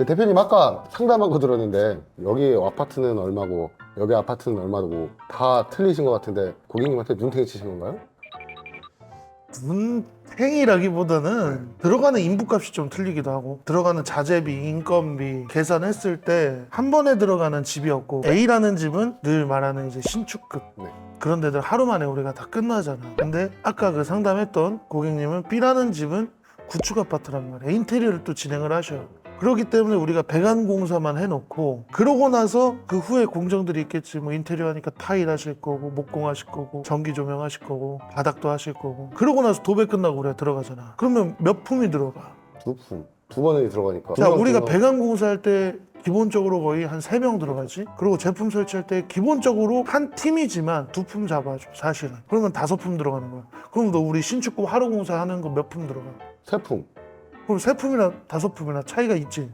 대표님 아까 상담하고 들었는데 여기 아파트는 얼마고 여기 아파트는 얼마고 다 틀리신 것 같은데 고객님한테 눈탱이 치신 건가요? 눈탱이라기보다는 들어가는 인부값이 좀 틀리기도 하고 들어가는 자재비, 인건비 계산했을 때 한 번에 들어가는 집이었고 A라는 집은 늘 말하는 이제 신축급 네. 그런 데들 하루 만에 우리가 다 끝나잖아. 근데 아까 그 상담했던 고객님은 B라는 집은 구축 아파트란 말이야. 인테리어를 또 진행을 하셔. 그렇기 때문에 우리가 배관 공사만 해놓고 그러고 나서 그 후에 공정들이 있겠지. 뭐 인테리어 하니까 타일 하실 거고 목공 하실 거고 전기 조명 하실 거고 바닥도 하실 거고 그러고 나서 도배 끝나고 우리가 들어가잖아. 그러면 몇 품이 들어가? 두 번이 들어가니까 자, 우리가 배관 공사할 때 기본적으로 거의 한 3명 들어가지. 그리고 제품 설치할 때 기본적으로 한 팀이지만 2품 잡아줘 사실은. 그러면 5품 들어가는 거야. 그럼 너 우리 신축급 하루 공사하는 거 몇 품 들어가? 세품. 그럼 3품이나 5품이나 차이가 있지.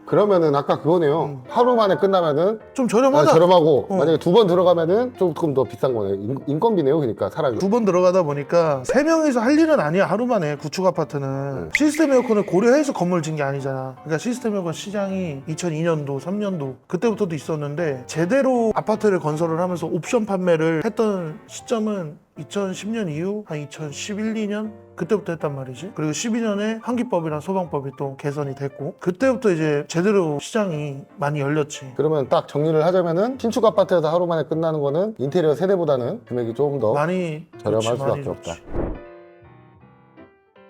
그러면은 아까 그거네요. 하루 만에 끝나면은 좀 저렴하다. 저렴하고 어. 만약에 두 번 들어가면은 조금 더 비싼 거네. 인건비네요. 그러니까 사람이. 2번 들어가다 보니까 3명이서 할 일은 아니야. 하루 만에 구축 아파트는. 시스템 에어컨을 고려해서 건물 짓는 게 아니잖아. 그러니까 시스템 에어컨 시장이 2002년도 3년도 그때부터도 있었는데 제대로 아파트를 건설을 하면서 옵션 판매를 했던 시점은 2010년 이후 한 2011, 2년 그때부터 했단 말이지. 그리고 12년에 환기법이랑 소방법이 또 개선이 됐고 그때부터 이제 제대로 시장이 많이 열렸지. 그러면 딱 정리를 하자면은 신축 아파트에서 하루 만에 끝나는 거는 인테리어 세대보다는 금액이 조금 더 많이 저렴할 좋지, 수밖에 많이 없다. 좋지.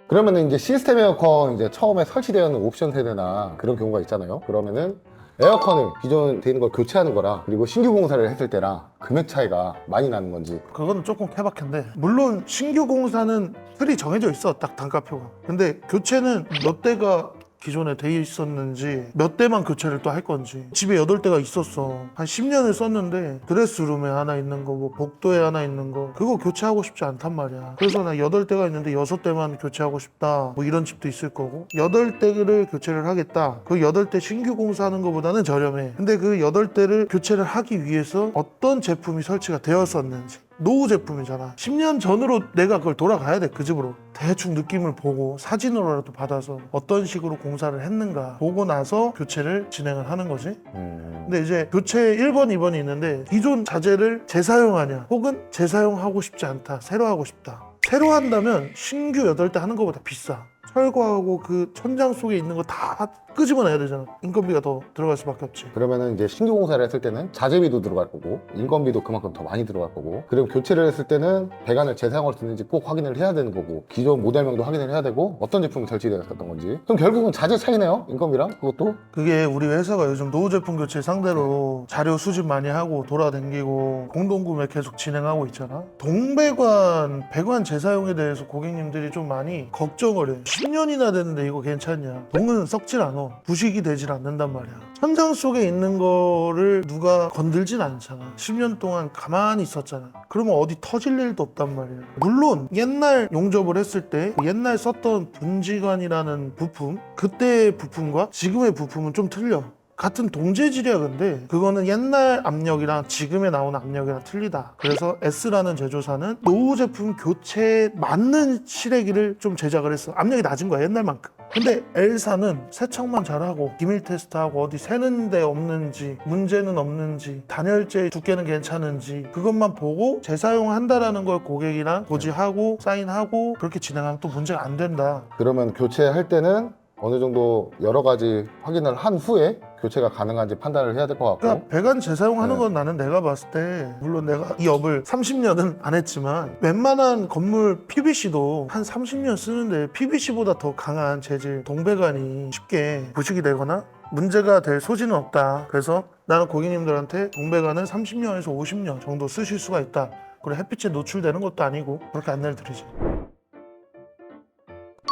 그러면은 이제 시스템 에어컨 이제 처음에 설치되어 있는 옵션 세대나 그런 경우가 있잖아요. 그러면은 에어컨을 기존 돼 있는 걸 교체하는 거랑 그리고 신규 공사를 했을 때랑 금액 차이가 많이 나는 건지. 그거는 조금 케바케인데 물론 신규 공사는 틀이 정해져 있어. 딱 단가표가. 근데 교체는 몇 대가 기존에 돼 있었는지 몇 대만 교체를 또 할 건지. 집에 8대가 있었어. 한 10년을 썼는데 드레스룸에 하나 있는 거, 뭐 복도에 하나 있는 거 그거 교체하고 싶지 않단 말이야. 그래서 나 8대가 있는데 6대만 교체하고 싶다. 뭐 이런 집도 있을 거고 8대를 교체를 하겠다. 그 8대 신규 공사하는 것보다는 저렴해. 근데 그 8대를 교체를 하기 위해서 어떤 제품이 설치가 되었었는지 노후 제품이잖아. 10년 전으로 내가 그걸 돌아가야 돼. 그 집으로 대충 느낌을 보고 사진으로라도 받아서 어떤 식으로 공사를 했는가 보고 나서 교체를 진행을 하는 거지. 근데 이제 교체 1번, 2번이 있는데 기존 자재를 재사용하냐 혹은 재사용하고 싶지 않다. 새로 하고 싶다. 새로 한다면 신규 8대 하는 것보다 비싸. 철거하고 그 천장 속에 있는 거 다 끄집어내야 되잖아. 인건비가 더 들어갈 수밖에 없지. 그러면은 이제 신규 공사를 했을 때는 자재비도 들어갈 거고 인건비도 그만큼 더 많이 들어갈 거고 그리고 교체를 했을 때는 배관을 재사용할 수 있는지 꼭 확인을 해야 되는 거고 기존 모델명도 확인을 해야 되고 어떤 제품이 설치되었던 건지. 그럼 결국은 자재 차이네요. 인건비랑 그것도. 그게 우리 회사가 요즘 노후 제품 교체 상대로 자료 수집 많이 하고 돌아다니고 공동구매 계속 진행하고 있잖아. 동배관, 배관 재사용에 대해서 고객님들이 좀 많이 걱정을 해. 10년이나 됐는데 이거 괜찮냐? 동은 썩질 않아. 부식이 되질 않는단 말이야. 천장 속에 있는 거를 누가 건들진 않잖아. 10년 동안 가만히 있었잖아. 그러면 어디 터질 일도 없단 말이야. 물론 옛날 용접을 했을 때 옛날 썼던 분지관이라는 부품, 그때의 부품과 지금의 부품은 좀 틀려. 같은 동재질이야. 근데 그거는 옛날 압력이랑 지금에 나오는 압력이랑 틀리다. 그래서 S라는 제조사는 노후 제품 교체에 맞는 실외기를 좀 제작을 했어. 압력이 낮은 거야, 옛날만큼. 근데 L사는 세척만 잘하고 기밀 테스트하고 어디 새는 데 없는지 문제는 없는지 단열재 두께는 괜찮은지 그것만 보고 재사용한다라는 걸 고객이랑 고지하고 사인하고 그렇게 진행하면 또 문제가 안 된다. 그러면 교체할 때는 어느 정도 여러 가지 확인을 한 후에 교체가 가능한지 판단을 해야 될 것 같고. 그러니까 배관 재사용하는 네. 건 나는 내가 봤을 때 물론 내가 이 업을 30년은 안 했지만 웬만한 건물 PVC도 한 30년 쓰는데 PVC보다 더 강한 재질 동배관이 쉽게 부식이 되거나 문제가 될 소지는 없다. 그래서 나는 고객님들한테 동배관은 30년에서 50년 정도 쓰실 수가 있다. 그리고 햇빛에 노출되는 것도 아니고 그렇게 안내를 드리지.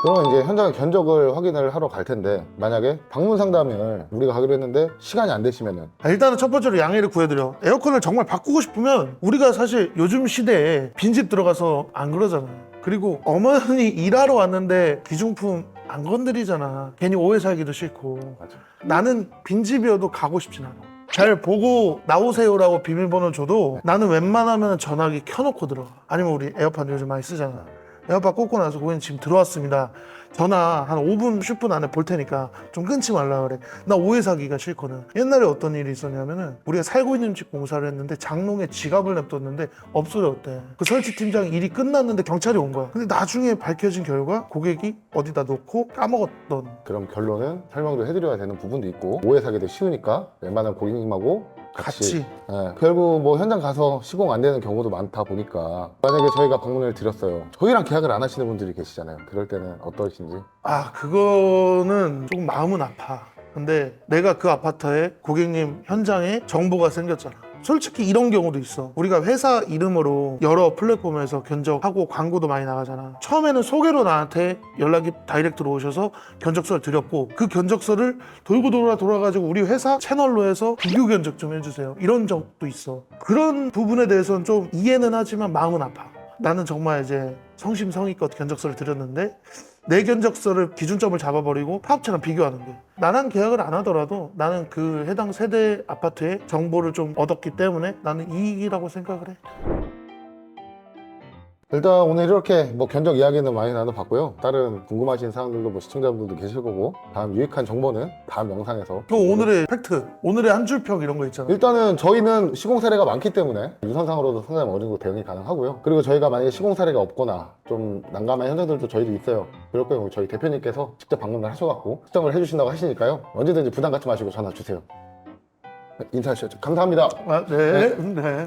그러면 이제 현장 견적을 확인을 하러 갈 텐데 만약에 방문 상담을 우리가 가기로 했는데 시간이 안 되시면은 일단은 첫 번째로 양해를 구해드려. 에어컨을 정말 바꾸고 싶으면 우리가 사실 요즘 시대에 빈집 들어가서 안 그러잖아. 그리고 어머니 일하러 왔는데 기중품 안 건드리잖아. 괜히 오해 살기도 싫고. 맞아. 나는 빈집이어도 가고 싶진 않아. 잘 보고 나오세요라고 비밀번호 줘도 나는 웬만하면 전화기 켜놓고 들어가. 아니면 우리 에어팟 요즘 많이 쓰잖아. 에어팟 꽂고 나서 고객님 지금 들어왔습니다. 전화 한 5분 10분 안에 볼 테니까 좀 끊지 말라 그래. 나 오해 사기가 싫거든. 옛날에 어떤 일이 있었냐면은 우리가 살고 있는 집 공사를 했는데 장롱에 지갑을 냅뒀는데 없어졌대. 그 설치팀장 일이 끝났는데 경찰이 온 거야. 근데 나중에 밝혀진 결과 고객이 어디다 놓고 까먹었던. 그럼 결론은 설명도 해드려야 되는 부분도 있고 오해 사기도 쉬우니까 웬만한 고객님하고 같이. 예, 결국 뭐 현장 가서 시공 안 되는 경우도 많다 보니까 만약에 저희가 방문을 드렸어요. 저희랑 계약을 안 하시는 분들이 계시잖아요. 그럴 때는 어떠신지. 아, 그거는 조금 마음은 아파. 근데 내가 그 아파트에 고객님 현장에 정보가 생겼잖아. 솔직히 이런 경우도 있어. 우리가 회사 이름으로 여러 플랫폼에서 견적하고 광고도 많이 나가잖아. 처음에는 소개로 나한테 연락이 다이렉트로 오셔서 견적서를 드렸고 그 견적서를 돌고 돌아가지고 우리 회사 채널로 해서 비교 견적 좀 해주세요. 이런 적도 있어. 그런 부분에 대해서는 좀 이해는 하지만 마음은 아파. 나는 정말 이제 성심성의껏 견적서를 드렸는데 내 견적서를 기준점을 잡아버리고 파업체랑 비교하는 게 나랑 계약을 안 하더라도 나는 그 해당 세대 아파트의 정보를 좀 얻었기 때문에 나는 이익이라고 생각을 해. 일단 오늘 이렇게 뭐 견적 이야기는 많이 나눠봤고요. 다른 궁금하신 사항들도 뭐 시청자분들도 계실 거고 다음 유익한 정보는 다음 영상에서 그 오늘의 팩트, 오늘의 한 줄평 이런 거 있잖아. 일단은 저희는 시공 사례가 많기 때문에 유선상으로도 상당히 어느 정도 대응이 가능하고요. 그리고 저희가 만약에 시공 사례가 없거나 좀 난감한 현장들도 저희도 있어요. 그럴 경우 저희 대표님께서 직접 방문을 하셔갖고 수정을 해주신다고 하시니까요. 언제든지 부담 갖지 마시고 전화 주세요. 인사하시죠. 감사합니다. 아, 네. 네.